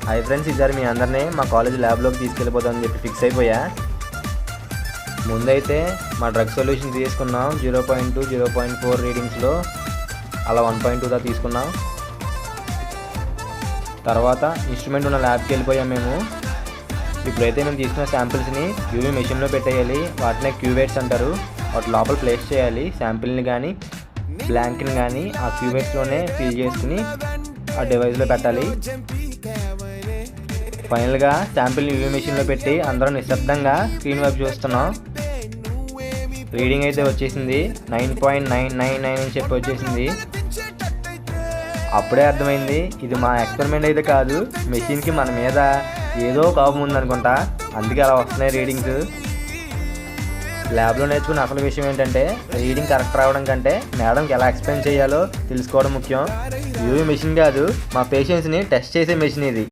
Hi friends, ఈసారి మీ అందరినీ మా కాలేజ్ ల్యాబ్లోకి తీసుకెళ్ళిపోతామని చెప్పి ఫిక్స్ అయిపోయా. ముందైతే మా డ్రగ్ సొల్యూషన్ తీసుకున్నాం 0.2, 0.4 రీడింగ్స్లో, అలా 1.2 దాకా తీసుకున్నాం. తర్వాత ఇన్స్ట్రుమెంట్ ఉన్న ల్యాబ్కి వెళ్ళిపోయాం మేము. ఇప్పుడైతే మేము తీసుకున్న శాంపిల్స్ని యూవీ మెషిన్లో పెట్టేయాలి. వాటినే క్యూవేట్స్ అంటారు. వాటి లోపల ప్లేస్ చేయాలి. శాంపిల్ని కానీ బ్లాంక్ని కానీ ఆ క్యూవేట్స్లోనే ఫిల్ చేసుకుని ఆ డివైస్లో పెట్టాలి. ఫైనల్గా శాంపిల్ని యూవీ మెషిన్లో పెట్టి అందరం నిశ్శబ్దంగా స్క్రీన్ వైపు చూస్తున్నాం. రీడింగ్ అయితే వచ్చేసింది 9.999 అని చెప్పి వచ్చేసింది. అప్పుడే అర్థమైంది ఇది మా ఎక్స్పెరిమెంట్ అయితే కాదు, మెషిన్కి మన మీద ఏదో కోపం ఉందనుకుంటా, అందుకే అలా వస్తున్నాయి రీడింగ్స్. ల్యాబ్లో నేర్చుకున్న అసలు విషయం ఏంటంటే రీడింగ్ కరెక్ట్ రావడం కంటే మేడంకి ఎలా ఎక్స్ప్లెయిన్ చేయాలో తెలుసుకోవడం ముఖ్యం. యూవీ మెషిన్ కాదు, మా పేషెంట్స్ని టెస్ట్ చేసే మెషిన్ ఇది.